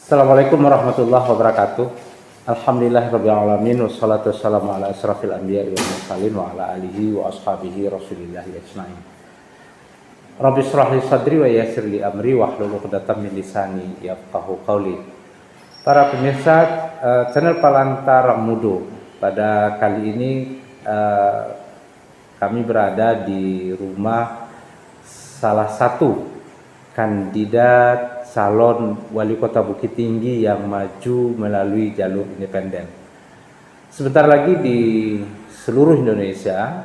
Assalamualaikum warahmatullahi wabarakatuh. Alhamdulillahirabbil alamin wassalatu wassalamu ala asrafil anbiya'i wal mursalin wa ala alihi wa ashabihi rasulillahi ajmain. Rabbi shrah li sadri wa yassir li amri wahlul 'uqdatam min lisani yafqahu qawli. Para pemirsa channel Palantara Mudo, pada kali ini kami berada di rumah salah satu kandidat calon wali kota Bukit Tinggi yang maju melalui jalur independen. Sebentar lagi di seluruh Indonesia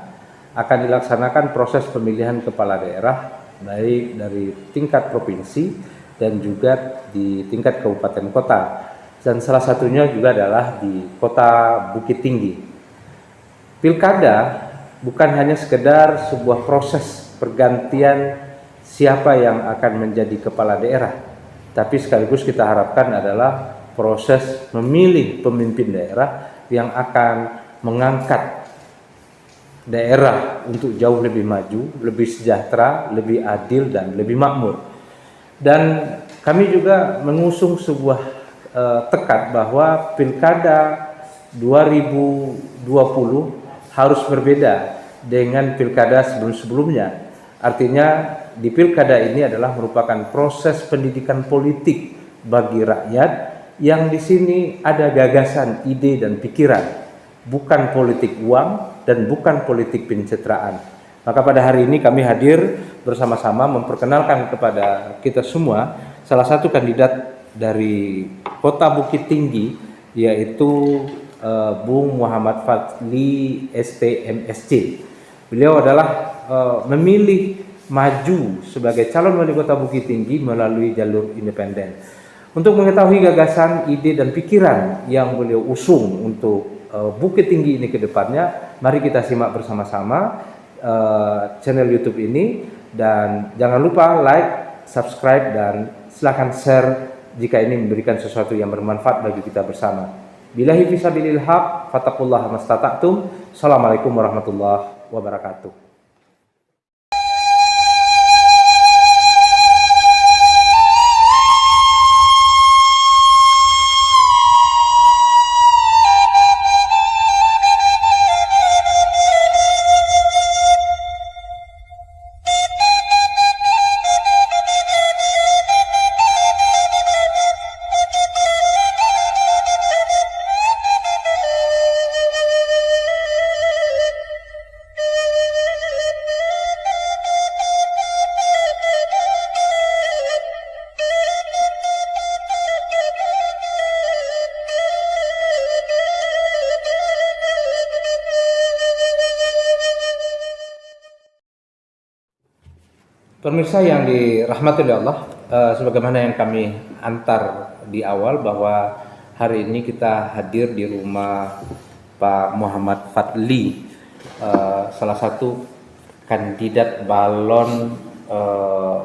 akan dilaksanakan proses pemilihan kepala daerah, baik dari tingkat provinsi dan juga di tingkat kabupaten kota. Dan salah satunya juga adalah di kota Bukit Tinggi. Pilkada bukan hanya sekedar sebuah proses pergantian siapa yang akan menjadi kepala daerah, tapi sekaligus kita harapkan adalah proses memilih pemimpin daerah yang akan mengangkat daerah untuk jauh lebih maju, lebih sejahtera, lebih adil, dan lebih makmur. Dan kami juga mengusung sebuah tekad bahwa Pilkada 2020 harus berbeda dengan Pilkada sebelum-sebelumnya. Artinya di Pilkada ini adalah merupakan proses pendidikan politik bagi rakyat yang di sini ada gagasan, ide, dan pikiran, bukan politik uang dan bukan politik pencitraan. Maka pada hari ini kami hadir bersama-sama memperkenalkan kepada kita semua salah satu kandidat dari Kota Bukit Tinggi, yaitu Bung Muhammad Fadli ST-MSc. Beliau adalah memilih maju sebagai calon wali kota Bukit Tinggi melalui jalur independen. Untuk mengetahui gagasan, ide, dan pikiran yang beliau usung untuk Bukit Tinggi ini ke depannya, mari kita simak bersama-sama channel YouTube ini, dan jangan lupa like, subscribe, dan silakan share jika ini memberikan sesuatu yang bermanfaat bagi kita bersama. Billahi fisabilil haq, fattaqullaha mastata'tum. Assalamualaikum warahmatullahi wabarakatuh. Pemirsa yang dirahmati oleh Allah, sebagaimana yang kami antar di awal bahwa hari ini kita hadir di rumah Pak Muhammad Fadli, salah satu kandidat balon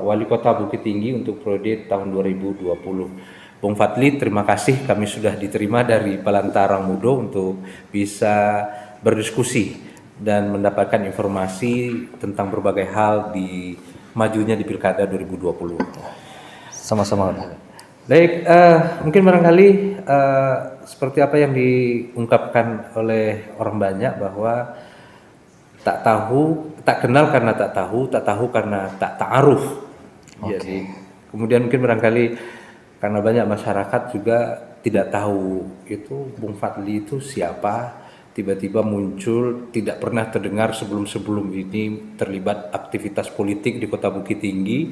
wali kota Bukit Tinggi untuk periode tahun 2020. Bung Fadli, terima kasih kami sudah diterima dari Palantara Mudo untuk bisa berdiskusi dan mendapatkan informasi tentang berbagai hal di majunya di Pilkada 2020. Sama-sama. Baik, mungkin barangkali seperti apa yang diungkapkan oleh orang banyak bahwa tak kenal karena tak tahu karena tak ta'aruf. Jadi kemudian mungkin barangkali karena banyak masyarakat juga tidak tahu itu Bung Fadli itu siapa, tiba-tiba muncul, tidak pernah terdengar sebelum ini terlibat aktivitas politik di Kota Bukit Tinggi,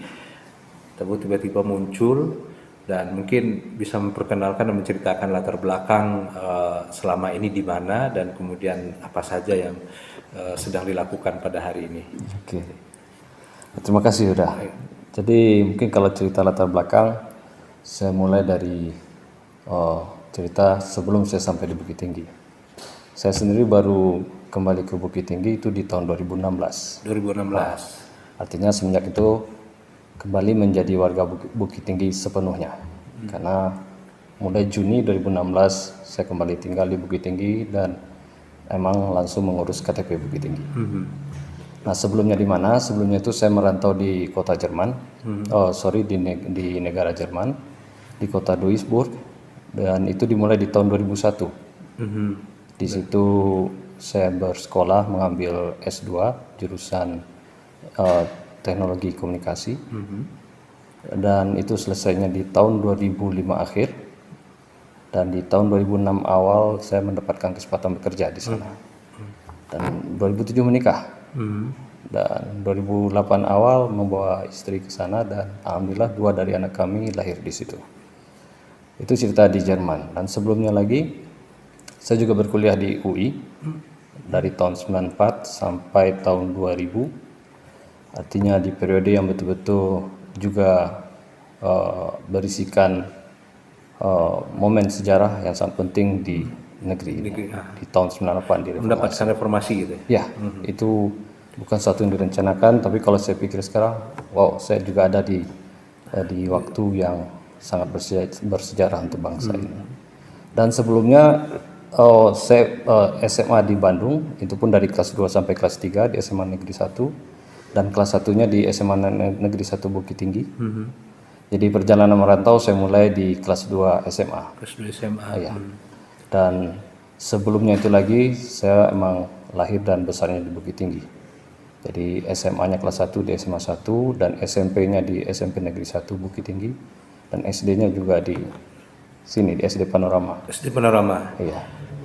tapi tiba-tiba muncul, dan mungkin bisa memperkenalkan dan menceritakan latar belakang selama ini di mana dan kemudian apa saja yang sedang dilakukan pada hari ini. Oke. Terima kasih Yuda. Jadi mungkin kalau cerita latar belakang, saya mulai dari cerita sebelum saya sampai di Bukit Tinggi. Saya sendiri baru kembali ke Bukit Tinggi itu di tahun 2016. Artinya semenjak itu kembali menjadi warga Bukit Tinggi sepenuhnya. Karena mulai Juni 2016 saya kembali tinggal di Bukit Tinggi dan emang langsung mengurus KTP Bukit Tinggi. Nah sebelumnya di mana? Sebelumnya itu saya merantau di kota Jerman, di negara Jerman, di kota Duisburg, dan itu dimulai di tahun 2001. Di situ saya bersekolah mengambil S2 jurusan teknologi komunikasi, dan itu selesainya di tahun 2005 akhir, dan di tahun 2006 awal saya mendapatkan kesempatan bekerja di sana, dan 2007 menikah, dan 2008 awal membawa istri ke sana, dan alhamdulillah 2 dari anak kami lahir di situ. Itu cerita di Jerman. Dan sebelumnya lagi saya juga berkuliah di UI dari tahun 94 sampai tahun 2000. Artinya di periode yang betul-betul juga berisikan momen sejarah yang sangat penting di negeri ini. Di tahun 98 direformasi. Mendapatkan reformasi gitu ya. Itu bukan satu yang direncanakan, tapi kalau saya pikir sekarang, wow, saya juga ada di waktu yang sangat bersejarah untuk bangsa ini. Dan sebelumnya saya SMA di Bandung, itu pun dari kelas 2 sampai kelas 3 di SMA Negeri 1, dan kelas 1-nya di SMA Negeri 1 Bukit Tinggi. Jadi perjalanan merantau saya mulai di kelas 2 SMA. Kelas 2 SMA. Ya. Dan sebelumnya itu lagi saya emang lahir dan besarnya di Bukit Tinggi. Jadi SMA-nya kelas 1 di SMA 1, dan SMP-nya di SMP Negeri 1 Bukit Tinggi, dan SD-nya juga di sini di SD Panorama. SD Panorama. Iya.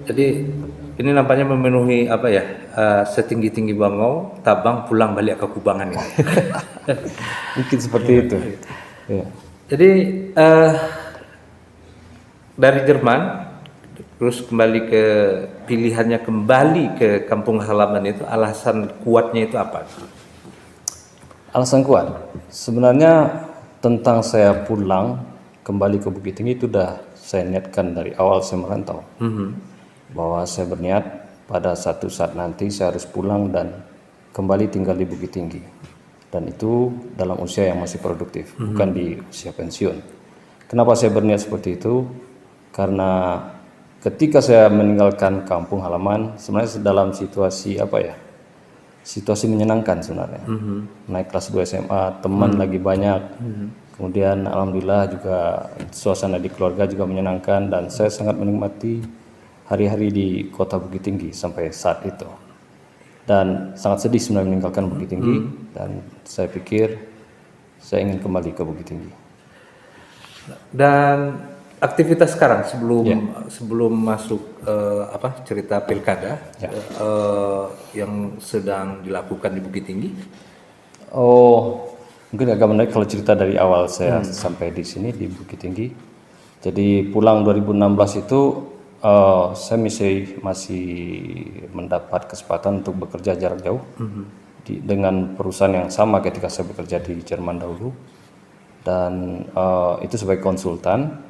Jadi ini nampaknya memenuhi apa ya, setinggi-tinggi bangau, tabang pulang balik ke kubangan ya. Mungkin seperti itu. Ya. Jadi dari Jerman terus kembali ke pilihannya kembali ke kampung halaman itu, alasan kuatnya itu apa? Alasan kuat sebenarnya tentang saya pulang kembali ke Bukit Tinggi itu udah saya niatkan dari awal saya merantau, bahwa saya berniat pada satu saat nanti saya harus pulang dan kembali tinggal di Bukit Tinggi, dan itu dalam usia yang masih produktif, bukan di usia pensiun. Kenapa saya berniat seperti itu? Karena ketika saya meninggalkan kampung halaman, sebenarnya dalam situasi apa ya, situasi menyenangkan sebenarnya. Naik kelas 2 SMA, teman lagi banyak, kemudian alhamdulillah juga suasana di keluarga juga menyenangkan, dan saya sangat menikmati hari-hari di kota Bukit Tinggi sampai saat itu. Dan sangat sedih sebenarnya meninggalkan Bukit Tinggi, dan saya pikir saya ingin kembali ke Bukit Tinggi. Dan aktivitas sekarang sebelum masuk cerita pilkada yang sedang dilakukan di Bukit Tinggi. Mungkin agak menarik kalau cerita dari awal saya sampai di sini di Bukit Tinggi. Jadi pulang 2016 itu saya masih mendapat kesempatan untuk bekerja jarak jauh dengan perusahaan yang sama ketika saya bekerja di Jerman dahulu, dan itu sebagai konsultan.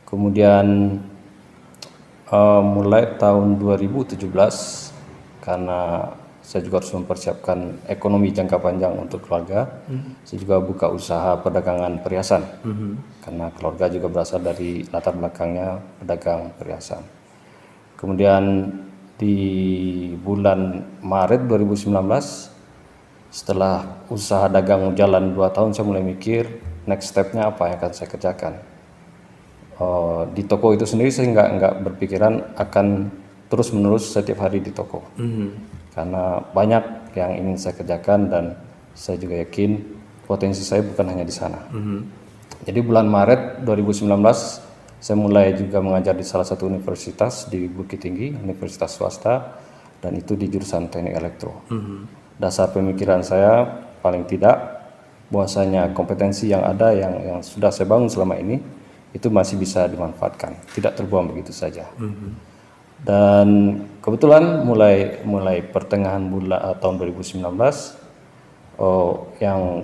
Kemudian mulai tahun 2017, karena saya juga harus mempersiapkan ekonomi jangka panjang untuk keluarga, saya juga buka usaha perdagangan perhiasan, karena keluarga juga berasal dari latar belakangnya pedagang perhiasan. Kemudian di bulan Maret 2019, setelah usaha dagang jalan 2 tahun, saya mulai mikir next step-nya apa yang akan saya kerjakan. Di toko itu sendiri saya nggak berpikiran akan terus-menerus setiap hari di toko, karena banyak yang ingin saya kerjakan, dan saya juga yakin potensi saya bukan hanya di sana. Jadi bulan Maret 2019 saya mulai juga mengajar di salah satu universitas di Bukit Tinggi, universitas swasta, dan itu di jurusan teknik elektro. Dasar pemikiran saya paling tidak bahwasanya kompetensi yang ada yang sudah saya bangun selama ini itu masih bisa dimanfaatkan, tidak terbuang begitu saja. Dan kebetulan mulai pertengahan tahun 2019 yang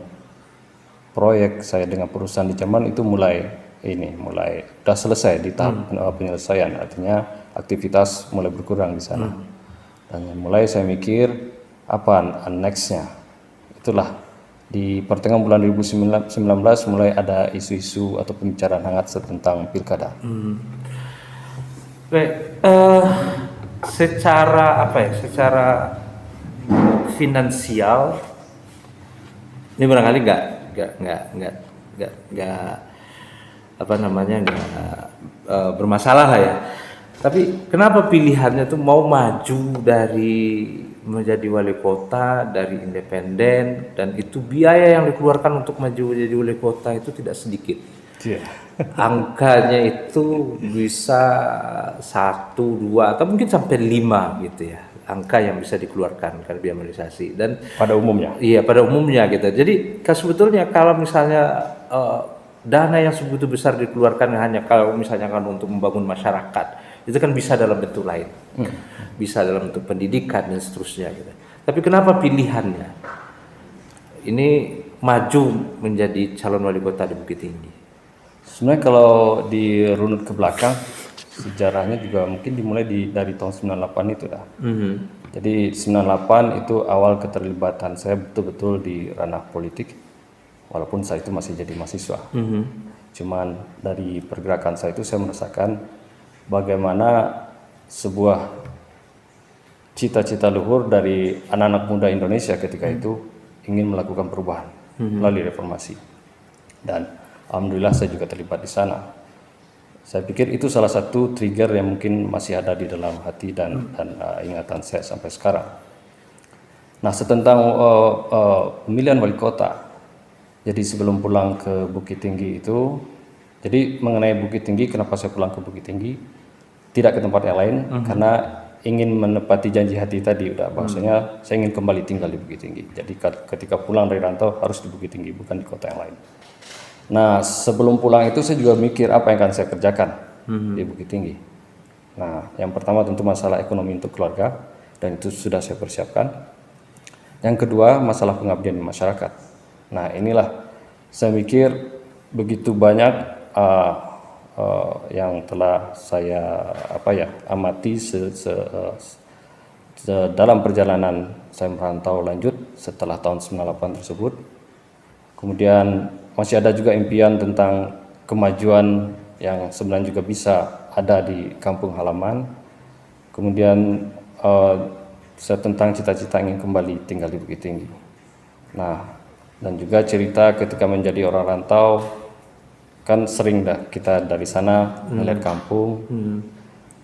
proyek saya dengan perusahaan di Jerman itu mulai sudah selesai di tahap penyelesaian, artinya aktivitas mulai berkurang di sana. Dan mulai saya mikir apa nextnya. Itulah di pertengahan bulan 2019 mulai ada isu-isu atau pembicaraan hangat tentang pilkada. Secara finansial ini barangkali nggak bermasalah lah ya. Tapi kenapa pilihannya tuh mau maju dari menjadi wali kota dari independen, dan itu biaya yang dikeluarkan untuk maju menjadi wali kota itu tidak sedikit. Iya. Angkanya itu bisa 1, 2 atau mungkin sampai 5 gitu ya, angka yang bisa dikeluarkan karena biaya administrasi. Dan Pada umumnya. iya, pada umumnya gitu. Jadi sebetulnya kalau misalnya dana yang sebegitu besar dikeluarkan hanya kalau misalnya kan untuk membangun masyarakat, itu kan bisa dalam bentuk lain, bisa dalam bentuk pendidikan dan seterusnya gitu. Tapi kenapa pilihannya ini maju menjadi calon wali kota di Bukit Tinggi? Sebenarnya kalau dirunut ke belakang, sejarahnya juga mungkin dimulai dari tahun 98 itu dah. Jadi 98 itu awal keterlibatan saya betul-betul di ranah politik, walaupun saya itu masih jadi mahasiswa. Cuman dari pergerakan saya itu saya merasakan bagaimana sebuah cita-cita luhur dari anak-anak muda Indonesia ketika itu ingin melakukan perubahan melalui reformasi. Dan alhamdulillah saya juga terlibat di sana. Saya pikir itu salah satu trigger yang mungkin masih ada di dalam hati dan ingatan saya sampai sekarang. Nah, tentang pemilihan wali kota. Jadi sebelum pulang ke Bukit Tinggi itu, jadi mengenai Bukit Tinggi, kenapa saya pulang ke Bukit Tinggi, tidak ke tempat yang lain, karena ingin menepati janji hati tadi, udah bahwasanya saya ingin kembali tinggal di Bukit Tinggi. Jadi ketika pulang dari rantau harus di Bukit Tinggi, bukan di kota yang lain. Nah, sebelum pulang itu saya juga mikir apa yang akan saya kerjakan di Bukit Tinggi. Nah, yang pertama tentu masalah ekonomi untuk keluarga, dan itu sudah saya persiapkan. Yang kedua, masalah pengabdian di masyarakat. Nah, inilah saya mikir begitu banyak yang telah saya amati dalam perjalanan saya merantau lanjut setelah tahun 98 tersebut. Kemudian masih ada juga impian tentang kemajuan yang sebenarnya juga bisa ada di kampung halaman. Kemudian saya tentang cita-cita ingin kembali tinggal di Bukit Tinggi. Nah, dan juga cerita ketika menjadi orang rantau, kan sering dah kita dari sana melihat kampung,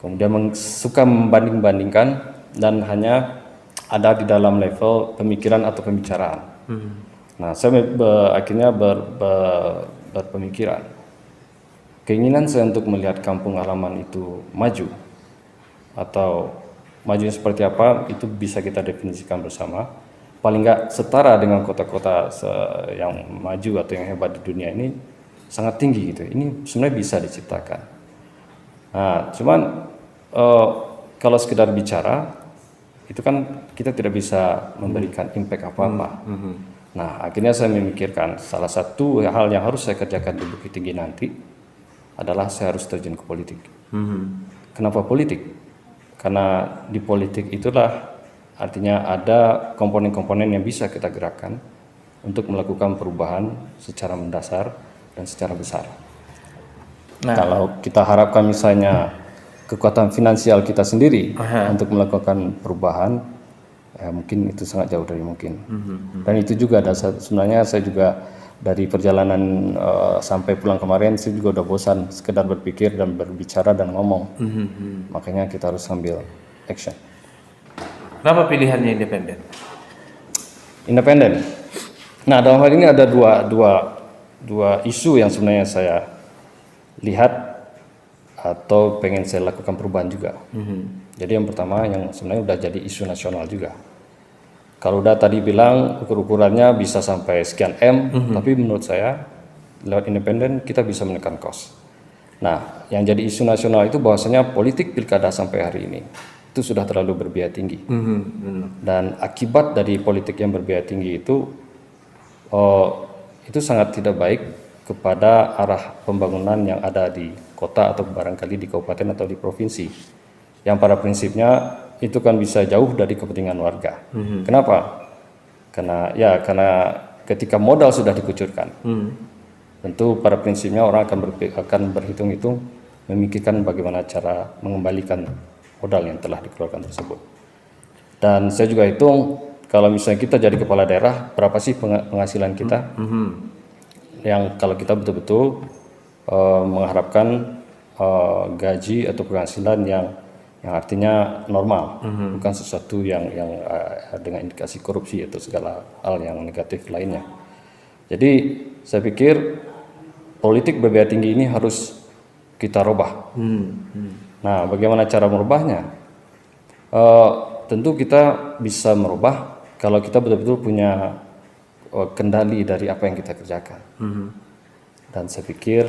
kemudian suka membanding-bandingkan dan hanya ada di dalam level pemikiran atau pembicaraan. Nah, saya akhirnya berpemikiran, keinginan saya untuk melihat kampung halaman itu maju, atau majunya seperti apa itu bisa kita definisikan bersama. Paling nggak setara dengan kota-kota yang maju atau yang hebat di dunia ini, sangat tinggi gitu. Ini sebenarnya bisa diciptakan. Nah, cuman kalau sekedar bicara itu kan kita tidak bisa memberikan impact apa-apa. Nah, akhirnya saya memikirkan salah satu hal yang harus saya kerjakan di Bukit Tinggi nanti adalah saya harus terjun ke politik. Kenapa politik? Karena di politik itulah artinya ada komponen-komponen yang bisa kita gerakkan untuk melakukan perubahan secara mendasar dan secara besar. Nah, kalau kita harapkan misalnya kekuatan finansial kita sendiri untuk melakukan perubahan, ya mungkin itu sangat jauh dari mungkin. Dan itu juga ada sebenarnya saya juga dari perjalanan sampai pulang kemarin saya juga udah bosan sekedar berpikir dan berbicara dan ngomong. Makanya kita harus ambil action. Kenapa pilihannya independen? Independen. Nah, dalam hal ini ada dua isu yang sebenarnya saya lihat atau pengen saya lakukan perubahan juga. Jadi yang pertama yang sebenarnya udah jadi isu nasional juga. Kalau udah tadi bilang ukur-ukurannya bisa sampai sekian M, tapi menurut saya lewat independen kita bisa menekan cost. Nah, yang jadi isu nasional itu bahwasanya politik pilkada sampai hari ini itu sudah terlalu berbiaya tinggi. Dan akibat dari politik yang berbiaya tinggi itu sangat tidak baik kepada arah pembangunan yang ada di kota atau barangkali di kabupaten atau di provinsi. Yang pada prinsipnya itu kan bisa jauh dari kepentingan warga. Kenapa? Karena ketika modal sudah dikucurkan, tentu pada prinsipnya orang akan berhitung-hitung memikirkan bagaimana cara mengembalikan modal yang telah dikeluarkan tersebut. Dan saya juga hitung kalau misalnya kita jadi kepala daerah, berapa sih penghasilan kita? Yang kalau kita betul-betul mengharapkan gaji atau penghasilan yang artinya normal, bukan sesuatu yang dengan indikasi korupsi atau segala hal yang negatif lainnya. Jadi saya pikir politik BBA tinggi ini harus kita rubah. Nah, bagaimana cara merubahnya? Tentu kita bisa merubah kalau kita betul-betul punya kendali dari apa yang kita kerjakan. Dan saya pikir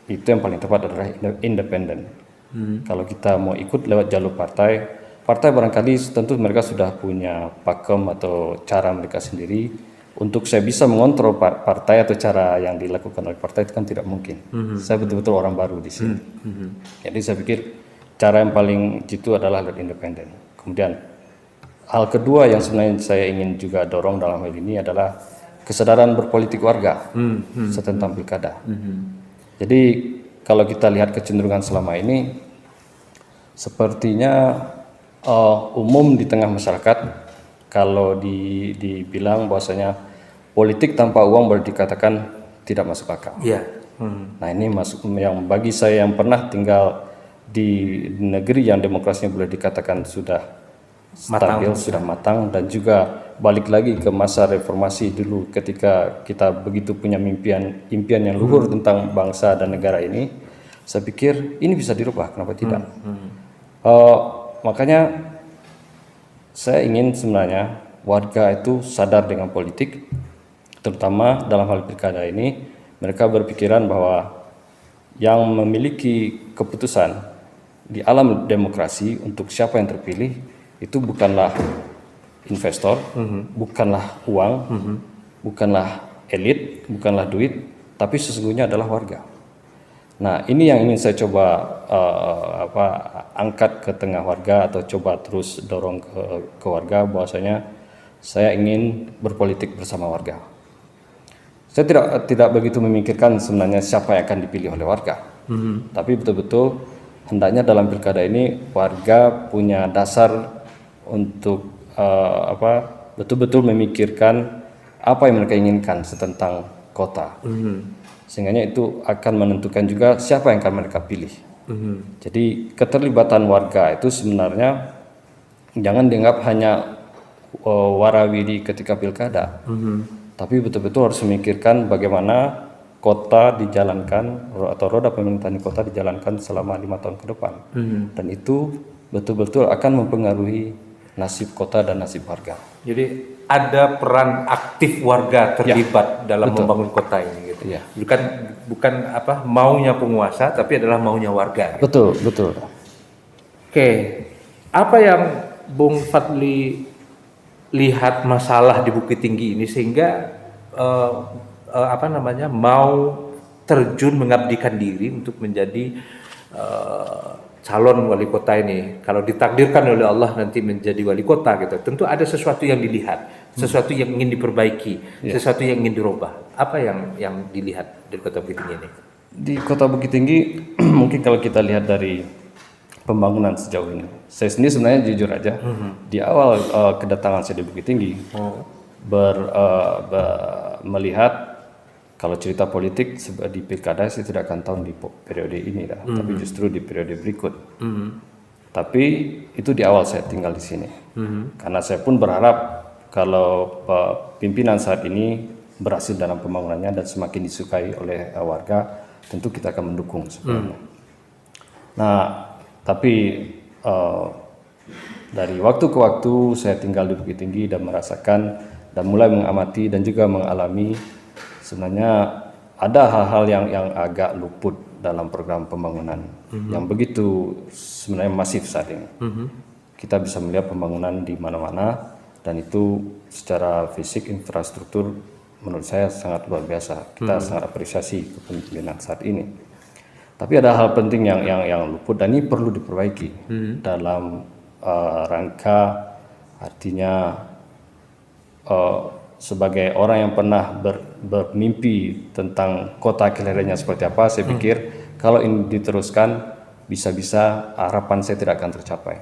itu yang paling tepat adalah independen. Kalau kita mau ikut lewat jalur partai barangkali tentu mereka sudah punya pakem atau cara mereka sendiri. Untuk saya bisa mengontrol partai atau cara yang dilakukan oleh partai itu kan tidak mungkin. Saya betul-betul orang baru di sini. Jadi saya pikir cara yang paling jitu adalah lewat independen. Kemudian hal kedua yang sebenarnya saya ingin juga dorong dalam hal ini adalah kesadaran berpolitik warga tentang pilkada. Jadi kalau kita lihat kecenderungan selama ini, sepertinya umum di tengah masyarakat kalau dibilang bahwasanya politik tanpa uang boleh dikatakan tidak masuk akal. Nah ini masuk yang bagi saya yang pernah tinggal di negeri yang demokrasinya boleh dikatakan sudah stabil, sudah matang, dan juga balik lagi ke masa reformasi dulu ketika kita begitu punya impian yang luhur tentang bangsa dan negara ini. Saya pikir ini bisa dirubah, kenapa tidak? Makanya saya ingin sebenarnya warga itu sadar dengan politik, terutama dalam hal pilkada ini. Mereka berpikiran bahwa yang memiliki keputusan di alam demokrasi untuk siapa yang terpilih itu bukanlah investor, bukanlah uang, bukanlah elit, bukanlah duit, tapi sesungguhnya adalah warga. Nah, ini yang ingin saya coba angkat ke tengah warga atau coba terus dorong ke warga bahwasanya saya ingin berpolitik bersama warga. Saya tidak begitu memikirkan sebenarnya siapa yang akan dipilih oleh warga, tapi betul-betul hendaknya dalam pilkada ini warga punya dasar untuk betul-betul memikirkan apa yang mereka inginkan tentang kota, sehingga itu akan menentukan juga siapa yang akan mereka pilih. Jadi keterlibatan warga itu sebenarnya jangan dianggap hanya warawiri ketika pilkada, tapi betul-betul harus memikirkan bagaimana kota dijalankan atau roda pemerintahan kota dijalankan selama 5 tahun ke depan, dan itu betul-betul akan mempengaruhi nasib kota dan nasib warga. Jadi ada peran aktif warga terlibat dalam membangun kota ini, gitu. Bukan maunya penguasa, tapi adalah maunya warga. Gitu. Betul. Oke, apa yang Bung Fadli lihat masalah di Bukit Tinggi ini sehingga mau terjun mengabdikan diri untuk menjadi calon wali kota ini? Kalau ditakdirkan oleh Allah nanti menjadi wali kota gitu, tentu ada sesuatu yang dilihat, sesuatu yang ingin diperbaiki, sesuatu yang ingin dirubah. Apa yang dilihat dari kota Bukit Tinggi ini? Di kota Bukit Tinggi mungkin kalau kita lihat dari pembangunan sejauh ini, saya sendiri sebenarnya jujur aja di awal kedatangan saya di Bukit Tinggi melihat kalau cerita politik di pilkada saya tidak akan tahu di periode ini lah, tapi justru di periode berikut. Tapi itu di awal saya tinggal di sini, karena saya pun berharap kalau pimpinan saat ini berhasil dalam pembangunannya dan semakin disukai oleh warga, tentu kita akan mendukung sebenarnya. Nah, tapi dari waktu ke waktu saya tinggal di Bukit Tinggi dan merasakan dan mulai mengamati dan juga mengalami sebenarnya ada hal-hal yang agak luput dalam program pembangunan yang begitu sebenarnya masif saat ini. Kita bisa melihat pembangunan di mana-mana dan itu secara fisik infrastruktur menurut saya sangat luar biasa. Kita sangat apresiasi kepemimpinan saat ini. Tapi ada hal penting yang luput dan ini perlu diperbaiki dalam rangka artinya sebagai orang yang pernah bermimpi tentang kota kelahirannya seperti apa, saya pikir kalau ini diteruskan bisa-bisa harapan saya tidak akan tercapai.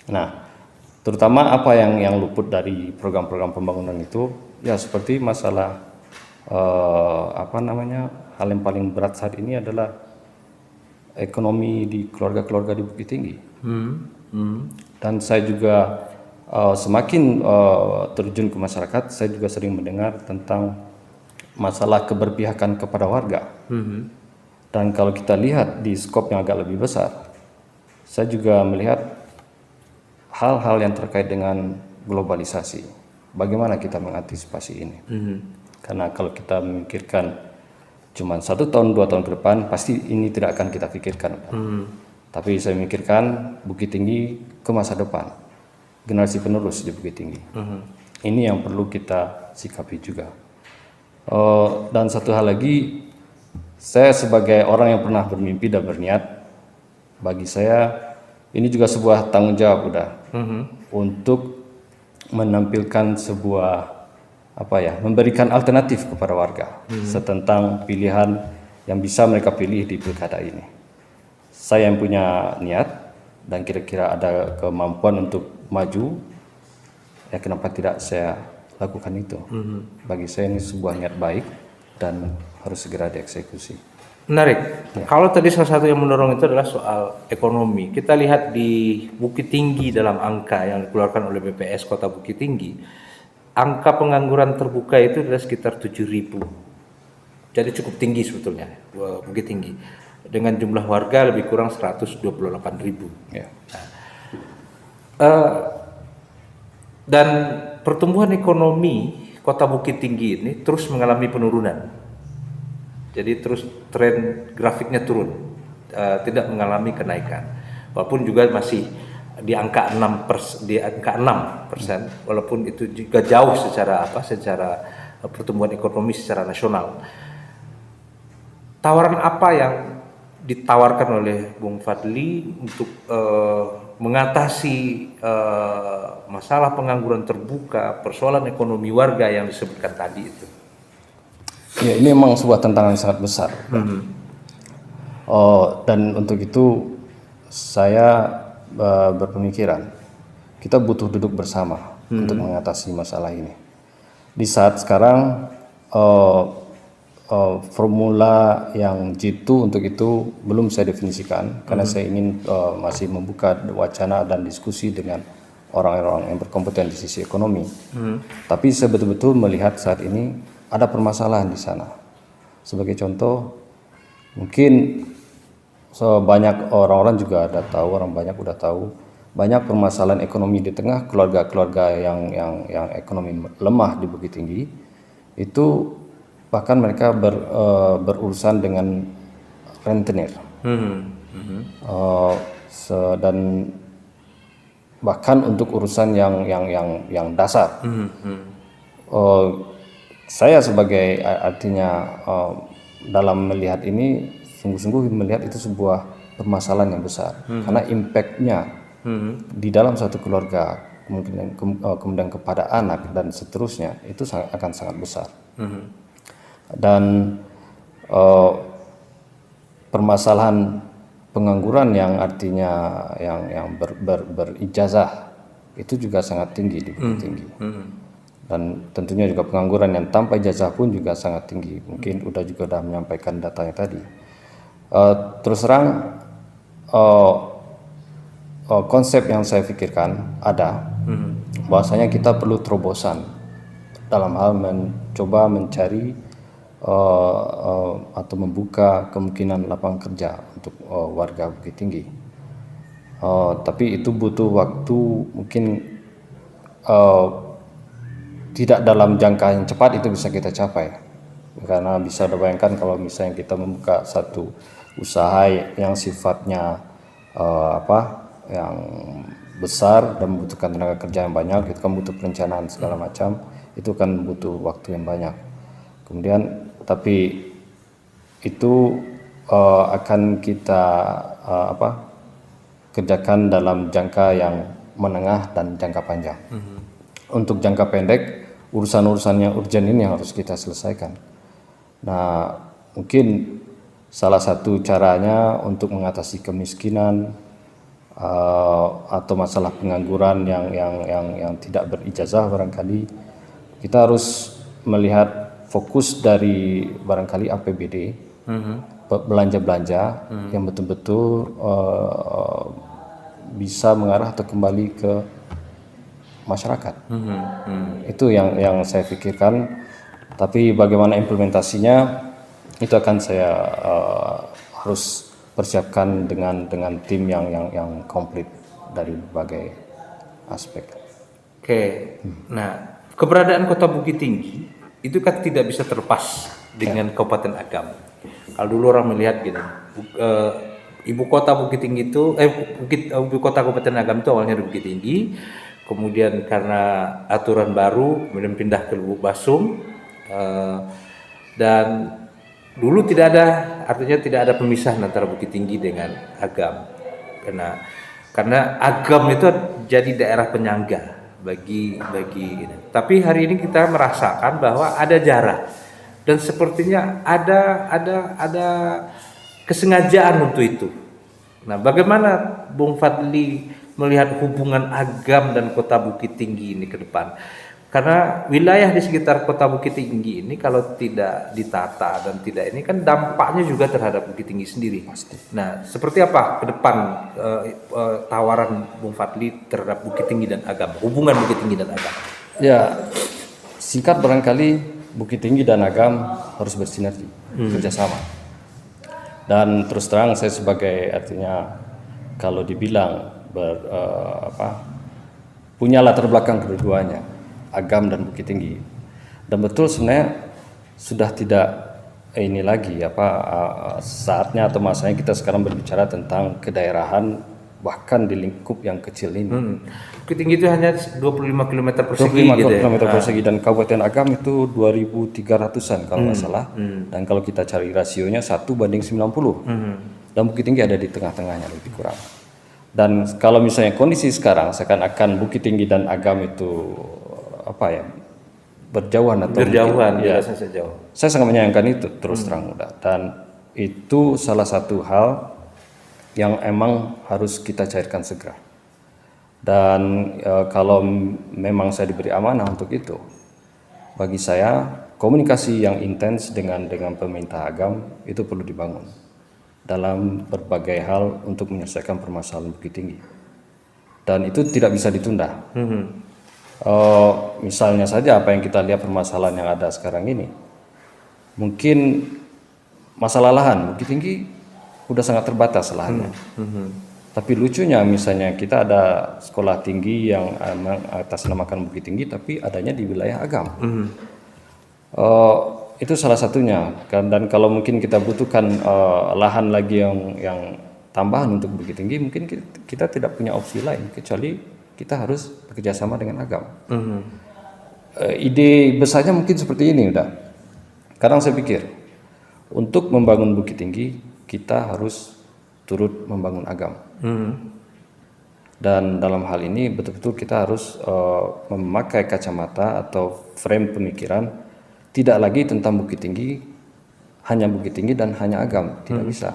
Nah, terutama apa yang luput dari program-program pembangunan itu, ya seperti masalah hal yang paling berat saat ini adalah ekonomi di keluarga-keluarga di Bukit Tinggi. Dan saya juga semakin terjun ke masyarakat, saya juga sering mendengar tentang masalah keberpihakan kepada warga. Dan kalau kita lihat di skop yang agak lebih besar, saya juga melihat hal-hal yang terkait dengan globalisasi. Bagaimana kita mengantisipasi ini? Karena kalau kita memikirkan cuma 1 tahun 2 tahun ke depan, pasti ini tidak akan kita pikirkan. Tapi saya memikirkan Bukit Tinggi ke masa depan, generasi penerus di Bukit Tinggi. Ini yang perlu kita sikapi juga. Dan satu hal lagi, saya sebagai orang yang pernah bermimpi dan berniat, bagi saya ini juga sebuah tanggung jawab untuk menampilkan sebuah memberikan alternatif kepada warga tentang pilihan yang bisa mereka pilih di pilkada ini. Saya yang punya niat dan kira-kira ada kemampuan untuk maju, ya kenapa tidak saya lakukan itu? Bagi saya ini sebuah niat baik dan harus segera dieksekusi. Menarik. Kalau tadi salah satu yang mendorong itu adalah soal ekonomi. Kita lihat di Bukit Tinggi dalam angka yang dikeluarkan oleh BPS Kota Bukit Tinggi, angka pengangguran terbuka itu adalah sekitar 7.000. Jadi cukup tinggi sebetulnya Bukit Tinggi. Dengan jumlah warga lebih kurang 128.000. Dan pertumbuhan ekonomi Kota Bukit Tinggi ini terus mengalami penurunan. Jadi terus tren grafiknya turun, tidak mengalami kenaikan. Walaupun juga masih di angka 6%, walaupun itu juga jauh secara pertumbuhan ekonomi secara nasional. Tawaran apa yang ditawarkan oleh Bung Fadli untuk mengatasi masalah pengangguran terbuka, persoalan ekonomi warga yang disebutkan tadi itu? Ya, ini memang sebuah tantangan yang sangat besar. Dan untuk itu saya berpemikiran kita butuh duduk bersama untuk mengatasi masalah ini. Di saat sekarang formula yang jitu untuk itu belum saya definisikan karena saya ingin masih membuka wacana dan diskusi dengan orang-orang yang berkompeten di sisi ekonomi. Tapi saya betul-betul melihat saat ini ada permasalahan di sana. Sebagai contoh, mungkin banyak orang-orang juga ada tahu, orang banyak udah tahu banyak permasalahan ekonomi di tengah keluarga-keluarga yang ekonomi lemah di Bukit Tinggi. Itu bahkan mereka berurusan dengan rentenir. Dan bahkan untuk urusan yang dasar. Saya sebagai dalam melihat ini sungguh-sungguh melihat itu sebuah permasalahan yang besar karena impact-nya di dalam satu keluarga kemudian kepada anak dan seterusnya itu akan sangat besar. Dan permasalahan pengangguran yang artinya yang berijazah itu juga sangat tinggi di Bukit Tinggi. Dan tentunya juga pengangguran yang tanpa ijazah pun juga sangat tinggi. Mungkin sudah menyampaikan datanya tadi. Terus terang konsep yang saya pikirkan ada bahwasanya kita perlu terobosan dalam hal mencoba mencari atau membuka kemungkinan lapangan kerja untuk warga Bukit Tinggi. Tapi itu butuh waktu mungkin tidak dalam jangka yang cepat itu bisa kita capai, karena bisa dibayangkan kalau misalnya kita membuka satu usaha yang sifatnya yang besar dan membutuhkan tenaga kerja yang banyak, itu kan butuh perencanaan segala macam, itu kan butuh waktu yang banyak. Kemudian tapi itu akan kita kerjakan dalam jangka yang menengah dan jangka panjang. Untuk jangka pendek, urusan-urusan yang urgent ini yang harus kita selesaikan. Nah, mungkin salah satu caranya untuk mengatasi kemiskinan atau masalah pengangguran yang tidak berijazah barangkali, kita harus melihat fokus dari barangkali APBD belanja-belanja yang betul-betul bisa mengarah atau kembali ke masyarakat. Itu yang saya pikirkan. Tapi bagaimana implementasinya itu akan saya harus persiapkan dengan tim yang komplit dari berbagai aspek. Oke. Nah, keberadaan Kota Bukit Tinggi itu kan tidak bisa terlepas dengan Kabupaten Agam. Kalau dulu orang melihat gini, ibu kota Bukit Tinggi itu, ibu kota Kabupaten Agam itu awalnya di Bukit Tinggi, kemudian karena aturan baru kemudian pindah ke Lubuk Basum, dan dulu artinya tidak ada pemisahan antara Bukit Tinggi dengan Agam, karena Agam itu jadi daerah penyangga bagi ini. Tapi hari ini kita merasakan bahwa ada jarak dan sepertinya ada kesengajaan untuk itu. Nah, bagaimana Bung Fadli melihat hubungan Agam dan Kota Bukit Tinggi ini ke depan? Karena wilayah di sekitar Kota Bukit Tinggi ini kalau tidak ditata dan tidak ini kan dampaknya juga terhadap Bukit Tinggi sendiri. Pasti. Nah, seperti apa ke depan tawaran Bung Fadli terhadap Bukit Tinggi dan Agam, hubungan Bukit Tinggi dan Agam? Ya, singkat barangkali Bukit Tinggi dan Agam harus bersinergi, kerjasama. Dan terus terang saya sebagai artinya kalau dibilang punya latar belakang kedua-duanya, Agam dan Bukit Tinggi. Dan betul sebenarnya sudah tidak ini lagi saatnya atau masanya kita sekarang berbicara tentang kedaerahan bahkan di lingkup yang kecil ini. Bukit Tinggi itu hanya 25 km persegi 25 gitu ya. km persegi dan Kabupaten Agam itu 2.300-an kalau nggak salah. Dan kalau kita cari rasionya 1:90. Dan Bukit Tinggi ada di tengah-tengahnya lebih kurang. Dan kalau misalnya kondisi sekarang seakan-akan Bukit Tinggi dan Agam itu berjauhan atau dirasa sejauh. Saya sangat menyayangkan itu terus terang muda, dan itu salah satu hal yang emang harus kita cairkan segera. Dan kalau memang saya diberi amanah untuk itu, bagi saya komunikasi yang intens dengan pemerintah Agam itu perlu dibangun dalam berbagai hal untuk menyelesaikan permasalahan Bukit Tinggi, dan itu tidak bisa ditunda. Misalnya saja apa yang kita lihat permasalahan yang ada sekarang ini, mungkin masalah lahan Bukit Tinggi udah sangat terbatas lahannya. Tapi lucunya misalnya kita ada sekolah tinggi yang atas namakan Bukit Tinggi tapi adanya di wilayah Agam. Itu salah satunya kan. Dan kalau mungkin kita butuhkan lahan lagi yang tambahan untuk Bukit Tinggi, mungkin kita tidak punya opsi lain kecuali kita harus bekerja sama dengan Agam. Ide besarnya mungkin seperti ini udah. Kadang saya pikir untuk membangun Bukit Tinggi kita harus turut membangun Agam. Dan dalam hal ini betul-betul kita harus memakai kacamata atau frame pemikiran tidak lagi tentang Bukit Tinggi, hanya Bukit Tinggi dan hanya Agam, tidak bisa.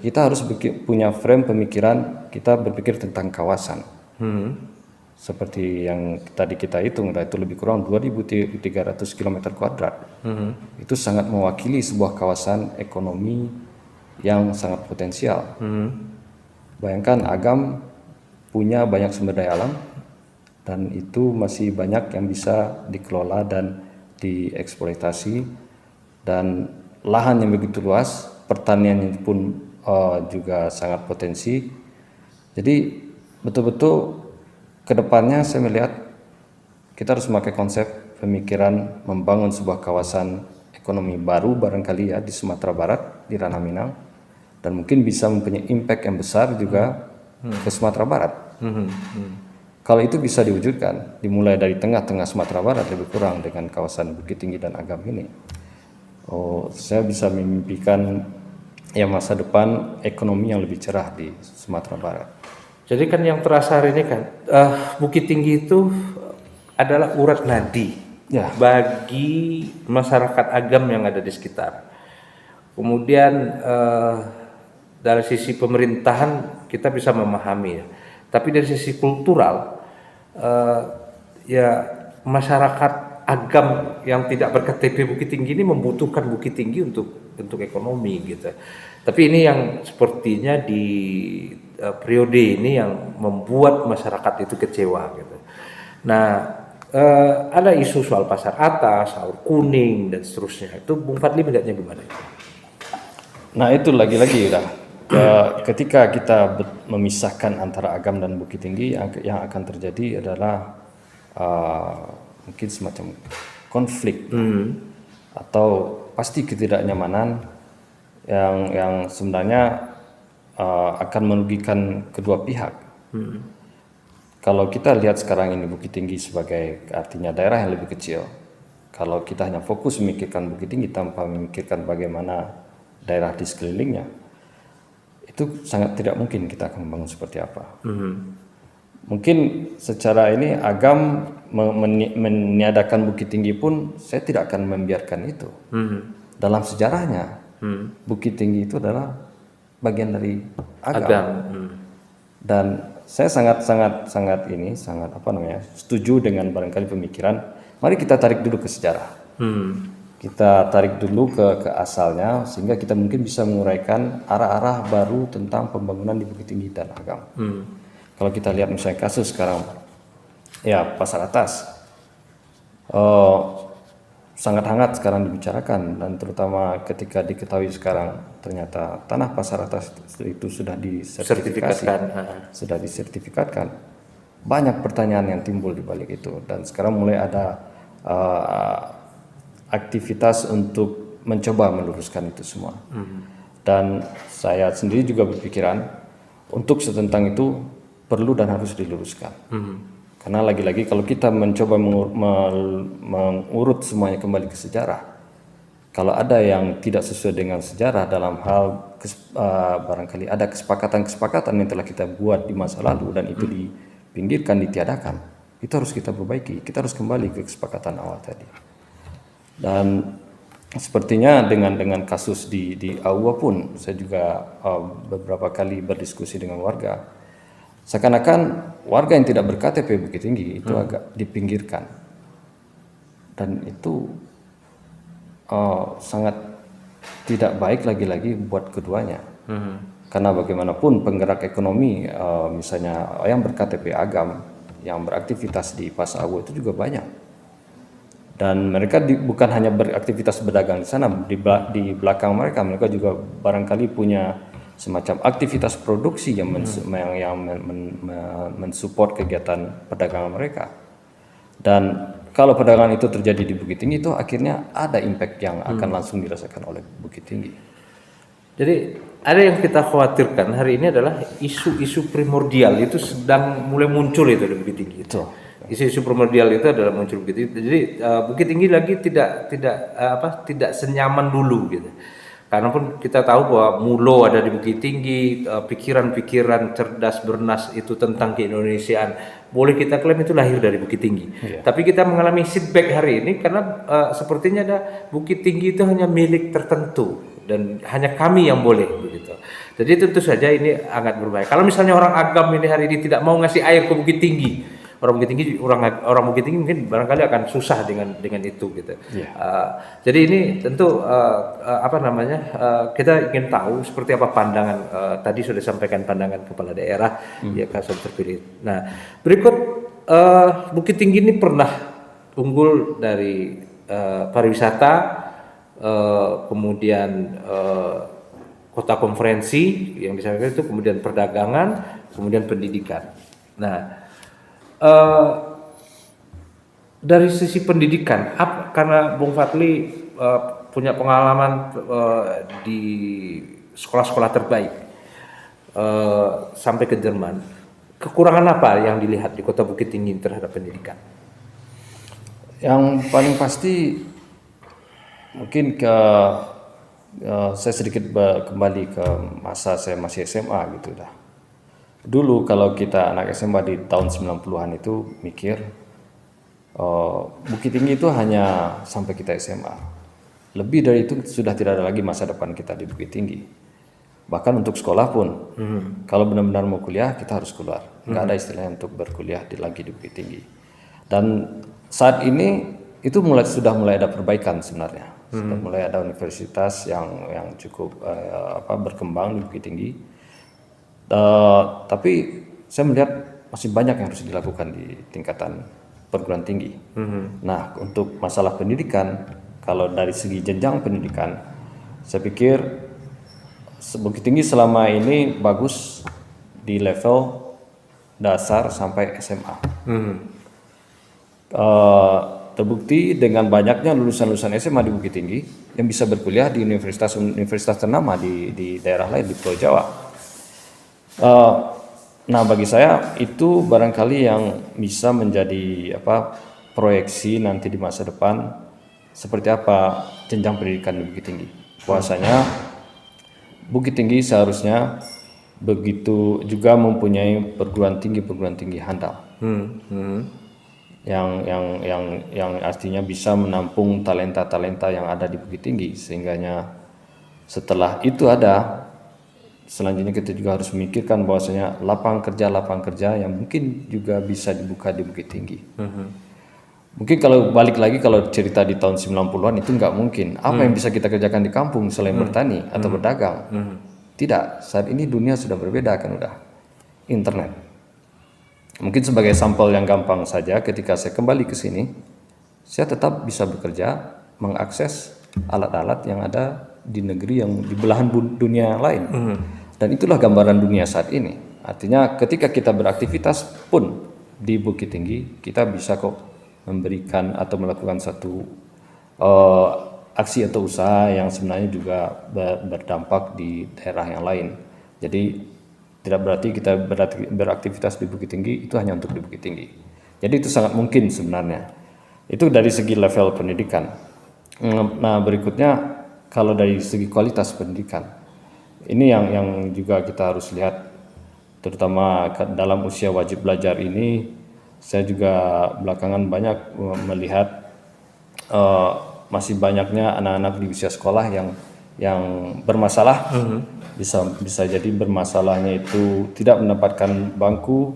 Kita harus punya frame pemikiran, kita berpikir tentang kawasan. Seperti yang tadi kita hitung, itu lebih kurang 2.300 km². Itu sangat mewakili sebuah kawasan ekonomi yang sangat potensial. Bayangkan Agam punya banyak sumber daya alam dan itu masih banyak yang bisa dikelola dan dieksploitasi, dan lahan yang begitu luas, pertaniannya pun juga sangat potensi. Jadi betul-betul kedepannya saya melihat kita harus memakai konsep pemikiran membangun sebuah kawasan ekonomi baru barangkali ya di Sumatera Barat, di ranah Minang, dan mungkin bisa mempunyai impact yang besar juga ke Sumatera Barat. Kalau itu bisa diwujudkan, dimulai dari tengah-tengah Sumatera Barat lebih kurang dengan kawasan Bukit Tinggi dan Agam ini, saya bisa memimpikan ya masa depan ekonomi yang lebih cerah di Sumatera Barat. Jadi kan yang terasa hari ini kan Bukit Tinggi itu adalah urat nadi bagi masyarakat Agam yang ada di sekitar. Kemudian dari sisi pemerintahan kita bisa memahami, tapi dari sisi kultural ya masyarakat Agam yang tidak berKTP Bukit Tinggi ini membutuhkan Bukit Tinggi untuk untuk ekonomi gitu. Tapi ini yang sepertinya di periode ini yang membuat masyarakat itu kecewa gitu. Nah, ada isu soal pasar atas, soal kuning dan seterusnya. Itu Bung Fadli melihatnya gimana? Nah itu lagi-lagi udah ketika kita memisahkan antara Agam dan Bukit Tinggi, yang akan terjadi adalah mungkin semacam konflik atau pasti ketidaknyamanan yang sebenarnya akan merugikan kedua pihak. Kalau kita lihat sekarang ini Bukit Tinggi sebagai artinya daerah yang lebih kecil. Kalau kita hanya fokus memikirkan Bukit Tinggi tanpa memikirkan bagaimana daerah di sekelilingnya, itu sangat tidak mungkin kita akan membangun seperti apa. Mungkin secara ini Agam meniadakan Bukit Tinggi pun saya tidak akan membiarkan itu. Dalam sejarahnya Bukit Tinggi itu adalah bagian dari Agam. Dan saya sangat setuju dengan barangkali pemikiran. Mari kita tarik dulu ke sejarah. Kita tarik dulu ke asalnya sehingga kita mungkin bisa menguraikan arah-arah baru tentang pembangunan di Bukit Tinggi dan Agam. Kalau kita lihat misalnya kasus sekarang, ya pasar atas sangat hangat sekarang dibicarakan, dan terutama ketika diketahui sekarang ternyata tanah pasar atas itu sudah disertifikatkan. Banyak pertanyaan yang timbul di balik itu, dan sekarang mulai ada aktivitas untuk mencoba meluruskan itu semua. Dan saya sendiri juga berpikiran untuk setentang itu perlu dan harus diluruskan. Karena lagi-lagi kalau kita mencoba mengurut semuanya kembali ke sejarah, kalau ada yang tidak sesuai dengan sejarah dalam hal barangkali ada kesepakatan yang telah kita buat di masa lalu dan itu dipinggirkan, ditiadakan, itu harus kita perbaiki. Kita harus kembali ke kesepakatan awal tadi. Dan sepertinya dengan kasus di Aua pun saya juga beberapa kali berdiskusi dengan warga. Seakan-akan warga yang tidak ber-KTP Bukit Tinggi itu agak dipinggirkan. Dan itu sangat tidak baik lagi-lagi buat keduanya. Karena bagaimanapun penggerak ekonomi misalnya yang ber-KTP Agam yang beraktivitas di Pas Aua itu juga banyak. Dan mereka bukan hanya beraktivitas berdagang di sana, di belakang mereka juga barangkali punya semacam aktivitas produksi yang mensupport kegiatan perdagangan mereka. Dan kalau perdagangan itu terjadi di Bukit Tinggi, itu akhirnya ada impact yang akan langsung dirasakan oleh Bukit Tinggi. Jadi ada yang kita khawatirkan hari ini adalah isu-isu primordial itu sedang mulai muncul itu di Bukit Tinggi. Isu-isu primordial itu adalah muncul begitu. Jadi Bukit Tinggi lagi tidak senyaman dulu gitu. Karena pun kita tahu bahwa Mulo ada di Bukit Tinggi, pikiran-pikiran cerdas bernas itu tentang keindonesiaan boleh kita klaim itu lahir dari Bukit Tinggi. Tapi kita mengalami setback hari ini karena sepertinya ada Bukit Tinggi itu hanya milik tertentu dan hanya kami yang boleh begitu. Jadi tentu saja ini sangat berbahaya. Kalau misalnya orang Agam ini hari ini tidak mau ngasih air ke Bukit Tinggi, orang Bukit Tinggi mungkin barangkali akan susah dengan itu gitu. Jadi ini tentu kita ingin tahu seperti apa pandangan tadi sudah disampaikan pandangan kepala daerah ya kasus terpilih. Nah berikut Bukit Tinggi ini pernah unggul dari pariwisata, kemudian kota konferensi yang disampaikan itu, kemudian perdagangan, kemudian pendidikan. Nah dari sisi pendidikan, karena Bung Fadli punya pengalaman di sekolah-sekolah terbaik sampai ke Jerman, kekurangan apa yang dilihat di Kota Bukit Tinggi terhadap pendidikan? Yang paling pasti mungkin saya sedikit kembali ke masa saya masih SMA gitu dah. Dulu kalau kita anak SMA di tahun 90-an itu mikir Bukit Tinggi itu hanya sampai kita SMA. Lebih dari itu sudah tidak ada lagi masa depan kita di Bukit Tinggi. Bahkan untuk sekolah pun, kalau benar-benar mau kuliah kita harus keluar. Nggak ada istilahnya untuk berkuliah lagi di Bukit Tinggi. Dan saat ini itu sudah mulai ada perbaikan sebenarnya. Sudah mulai ada universitas yang cukup berkembang di Bukit Tinggi. Tapi saya melihat masih banyak yang harus dilakukan di tingkatan perguruan tinggi. Nah, untuk masalah pendidikan, kalau dari segi jenjang pendidikan, saya pikir Bukit Tinggi selama ini bagus di level dasar sampai SMA. Terbukti dengan banyaknya lulusan-lulusan SMA di Bukit Tinggi yang bisa berkuliah di universitas ternama di daerah lain di Pulau Jawa. Nah, bagi saya itu barangkali yang bisa menjadi proyeksi nanti di masa depan seperti apa jenjang pendidikan di Bukit Tinggi. Bahwasanya Bukit Tinggi seharusnya begitu juga mempunyai perguruan tinggi handal. Yang artinya bisa menampung talenta-talenta yang ada di Bukit Tinggi, sehingganya setelah itu ada, selanjutnya kita juga harus memikirkan bahwasanya lapangan kerja yang mungkin juga bisa dibuka di Bukit Tinggi. Mungkin kalau balik lagi, kalau cerita di tahun 90-an itu nggak mungkin. Apa yang bisa kita kerjakan di kampung selain bertani atau berdagang? Tidak, saat ini dunia sudah berbeda kan, udah internet. Mungkin sebagai sampel yang gampang saja, ketika saya kembali ke sini, saya tetap bisa bekerja, mengakses alat-alat yang ada di negeri yang di belahan dunia yang lain. Dan itulah gambaran dunia saat ini. Artinya ketika kita beraktivitas pun di Bukit Tinggi, kita bisa kok memberikan atau melakukan satu aksi atau usaha yang sebenarnya juga berdampak di daerah yang lain. Jadi tidak berarti kita beraktivitas di Bukit Tinggi itu hanya untuk di Bukit Tinggi. Jadi itu sangat mungkin sebenarnya. Itu dari segi level pendidikan. Nah, berikutnya kalau dari segi kualitas pendidikan, ini yang juga kita harus lihat, terutama dalam usia wajib belajar ini. Saya juga belakangan banyak melihat masih banyaknya anak-anak di usia sekolah yang bermasalah. Bisa jadi bermasalahnya itu tidak mendapatkan bangku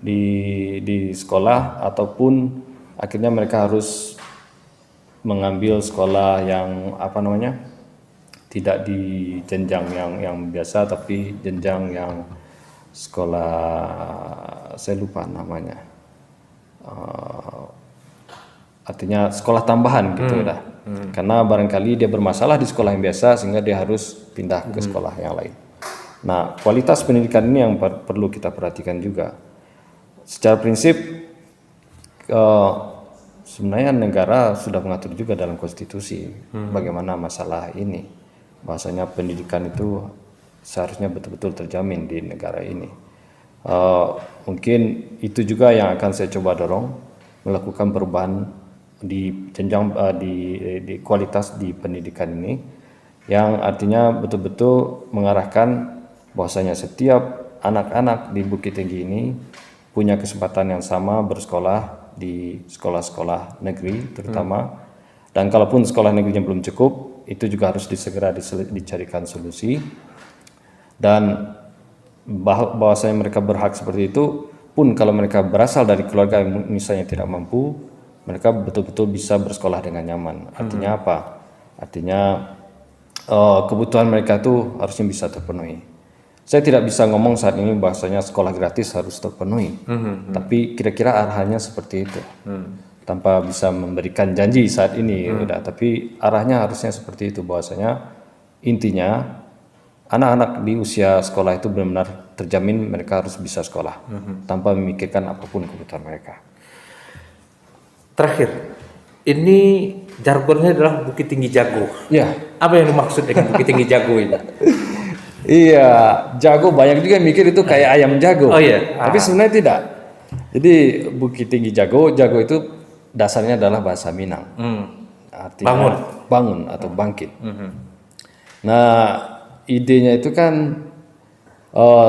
di sekolah, ataupun akhirnya mereka harus mengambil sekolah yang tidak di jenjang yang biasa, tapi jenjang yang sekolah, saya lupa namanya, artinya sekolah tambahan gitu dah. Karena barangkali dia bermasalah di sekolah yang biasa sehingga dia harus pindah ke sekolah yang lain. Nah, kualitas pendidikan ini yang perlu kita perhatikan juga. Secara prinsip sebenarnya negara sudah mengatur juga dalam konstitusi bagaimana masalah ini. Bahwasanya pendidikan itu seharusnya betul-betul terjamin di negara ini. Mungkin itu juga yang akan saya coba dorong, melakukan perubahan di jenjang di kualitas di pendidikan ini, yang artinya betul-betul mengarahkan bahwasanya setiap anak-anak di Bukit Tinggi ini punya kesempatan yang sama bersekolah di sekolah-sekolah negeri terutama. Dan kalaupun sekolah negerinya belum cukup, itu juga harus segera dicarikan solusi. Dan bahwasanya mereka berhak seperti itu pun kalau mereka berasal dari keluarga yang misalnya tidak mampu, mereka betul-betul bisa bersekolah dengan nyaman. Artinya apa? Artinya kebutuhan mereka itu harusnya bisa terpenuhi. Saya tidak bisa ngomong saat ini bahwasanya sekolah gratis harus terpenuhi, tapi kira-kira arahnya seperti itu. Tanpa bisa memberikan janji saat ini, tapi arahnya harusnya seperti itu, bahwasanya intinya anak-anak di usia sekolah itu benar-benar terjamin mereka harus bisa sekolah tanpa memikirkan apapun kebutuhan mereka. Terakhir, ini jargonnya adalah Bukit Tinggi Jago. Ya. Apa yang dimaksud dengan Bukit Tinggi Jago ini? Iya, jago banyak juga yang mikir itu kayak ayam jago. Oh iya. Tapi sebenarnya tidak. Jadi Bukit Tinggi Jago itu dasarnya adalah bahasa Minang. Artinya bangun atau bangkit. Nah, idenya itu kan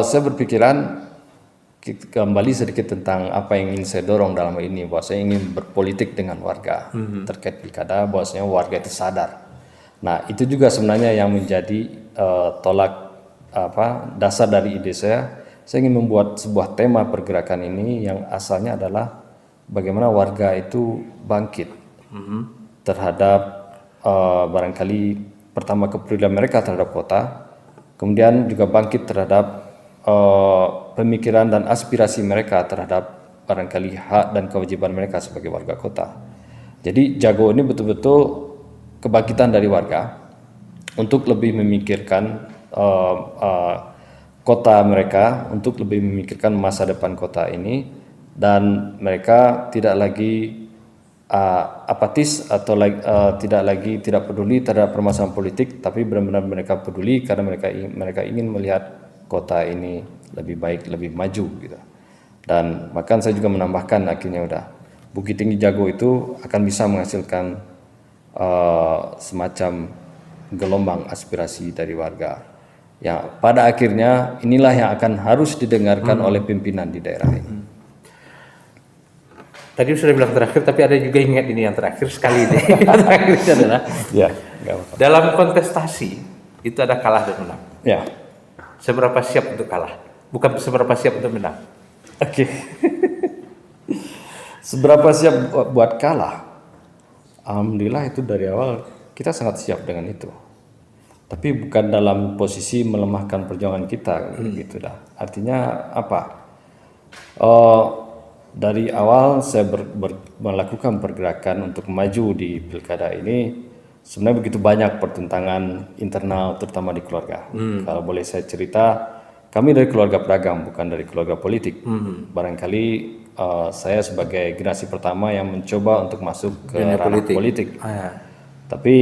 saya berpikiran kembali sedikit tentang apa yang ingin saya dorong dalam ini, bahwa saya ingin berpolitik dengan warga terkait pilkada, bahwasanya warga itu sadar. Nah, itu juga sebenarnya yang menjadi dasar dari ide saya. Saya ingin membuat sebuah tema pergerakan ini yang asalnya adalah bagaimana warga itu bangkit terhadap barangkali pertama kepedulian mereka terhadap kota, kemudian juga bangkit terhadap pemikiran dan aspirasi mereka terhadap barangkali hak dan kewajiban mereka sebagai warga kota. Jadi Jago ini betul-betul kebangkitan dari warga untuk lebih memikirkan kota mereka, untuk lebih memikirkan masa depan kota ini, dan mereka tidak lagi apatis atau tidak peduli terhadap permasalahan politik, tapi benar-benar mereka peduli karena mereka ingin melihat kota ini lebih baik, lebih maju gitu. Dan bahkan saya juga menambahkan akhirnya Bukit Tinggi Jago itu akan bisa menghasilkan semacam gelombang aspirasi dari warga. Ya, pada akhirnya inilah yang akan harus didengarkan oleh pimpinan di daerah ini. Tadi sudah bilang terakhir, tapi ada juga ingat ini yang terakhir sekali ini. Yang terakhir itu adalah Ya, nggak apa-apa. dalam kontestasi itu ada kalah dan menang. Ya, Seberapa siap untuk kalah, bukan seberapa siap untuk menang. oke. Seberapa siap buat kalah? Alhamdulillah itu dari awal kita sangat siap dengan itu. Tapi bukan dalam posisi melemahkan perjuangan kita, gitu dah. Artinya apa? Dari awal saya melakukan pergerakan untuk maju di pilkada ini, sebenarnya begitu banyak pertentangan internal, terutama di keluarga. Kalau boleh saya cerita, kami dari keluarga beragam, bukan dari keluarga politik. Barangkali saya sebagai generasi pertama yang mencoba untuk masuk ke ranah politik. Tapi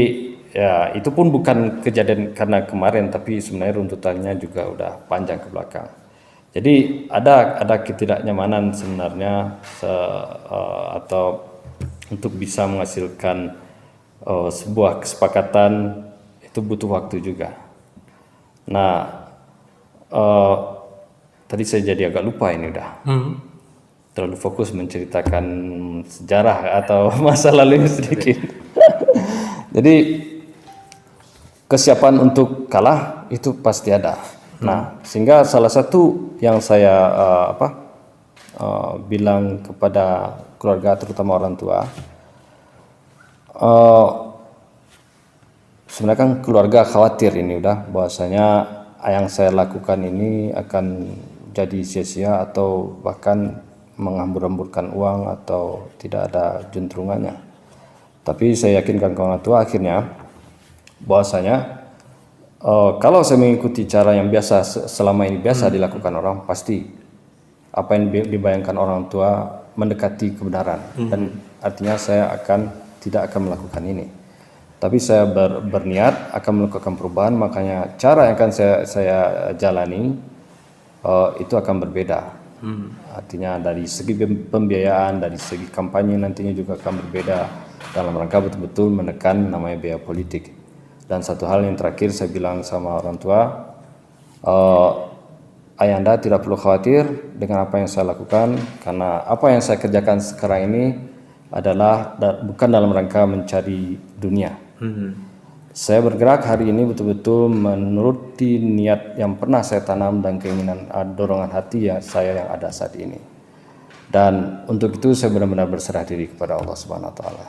ya itu pun bukan kejadian karena kemarin, tapi sebenarnya runtutannya juga udah panjang ke belakang. Jadi ada ketidaknyamanan sebenarnya atau untuk bisa menghasilkan sebuah kesepakatan itu butuh waktu juga. Nah, tadi saya jadi agak lupa ini terlalu fokus menceritakan sejarah atau masa lalu sedikit. Jadi kesiapan untuk kalah itu pasti ada. Nah, sehingga salah satu yang saya bilang kepada keluarga, terutama orang tua, sebenarnya kan keluarga khawatir ini bahwasanya yang saya lakukan ini akan jadi sia-sia atau bahkan menghambur-hamburkan uang atau tidak ada juntrungannya. Tapi saya yakinkan ke orang tua akhirnya bahwasanya kalau saya mengikuti cara yang biasa selama ini biasa dilakukan orang, pasti apa yang dibayangkan orang tua mendekati kebenaran, dan artinya saya tidak akan melakukan ini. Tapi saya berniat akan melakukan perubahan, makanya cara yang akan saya jalani itu akan berbeda. Artinya dari segi pembiayaan, dari segi kampanye nantinya juga akan berbeda dalam rangka betul-betul menekan namanya biaya politik. Dan satu hal yang terakhir saya bilang sama orang tua, Ayanda tidak perlu khawatir dengan apa yang saya lakukan, karena apa yang saya kerjakan sekarang ini adalah bukan dalam rangka mencari dunia. Saya bergerak hari ini betul-betul menuruti niat yang pernah saya tanam dan keinginan dorongan hati saya yang ada saat ini. Dan untuk itu saya benar-benar berserah diri kepada Allah Subhanahu wa taala.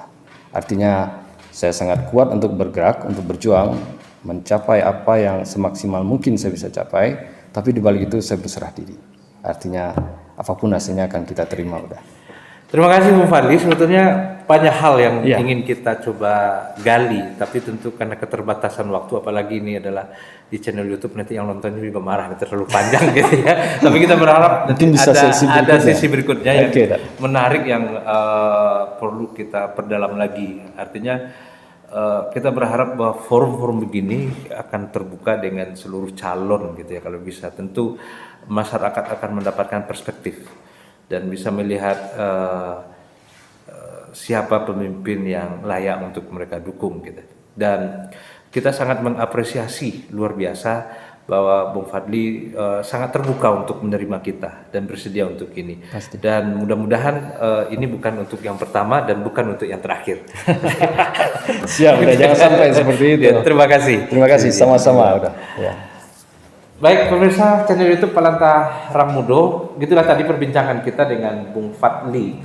Artinya saya sangat kuat untuk bergerak, untuk berjuang, mencapai apa yang semaksimal mungkin saya bisa capai, tapi di balik itu saya berserah diri. Artinya apapun hasilnya akan kita terima Terima kasih Bung Fadli. Sebetulnya banyak hal yang ingin kita coba gali, tapi tentu karena keterbatasan waktu, apalagi ini adalah di channel YouTube, nanti yang nonton juga marah, terlalu panjang gitu ya. Tapi kita berharap nanti ada sesi berikutnya yang menarik, yang perlu kita perdalam lagi. Artinya kita berharap bahwa forum-forum begini akan terbuka dengan seluruh calon gitu ya, kalau bisa. Tentu masyarakat akan mendapatkan perspektif dan bisa melihat siapa pemimpin yang layak untuk mereka dukung gitu. Dan kita sangat mengapresiasi luar biasa bahwa Bung Fadli sangat terbuka untuk menerima kita dan bersedia untuk ini. Pasti. Dan mudah-mudahan ini bukan untuk yang pertama dan bukan untuk yang terakhir. Siap, jangan sampai seperti itu. Ya, terima kasih. Terima kasih, sama-sama. Ya. Baik pemirsa channel YouTube Palanta Rangmudo, gitulah tadi perbincangan kita dengan Bung Fadli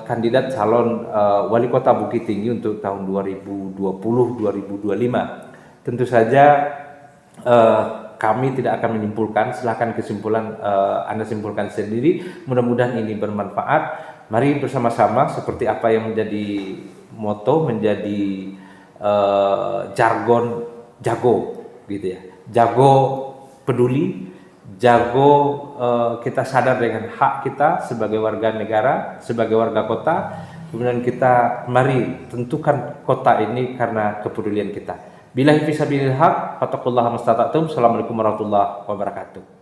kandidat calon wali kota Bukit Tinggi untuk tahun 2020-2025. Tentu saja kami tidak akan menyimpulkan, silahkan kesimpulan Anda simpulkan sendiri. Mudah-mudahan ini bermanfaat. Mari bersama-sama seperti apa yang menjadi moto, menjadi jargon jago gitu ya. Jago peduli, jago kita sadar dengan hak kita sebagai warga negara, sebagai warga kota. Kemudian kita mari tentukan kota ini karena kepedulian kita. Billahi fisabilil haq, fattaqullaha mastata'tum. Assalamualaikum warahmatullahi wabarakatuh.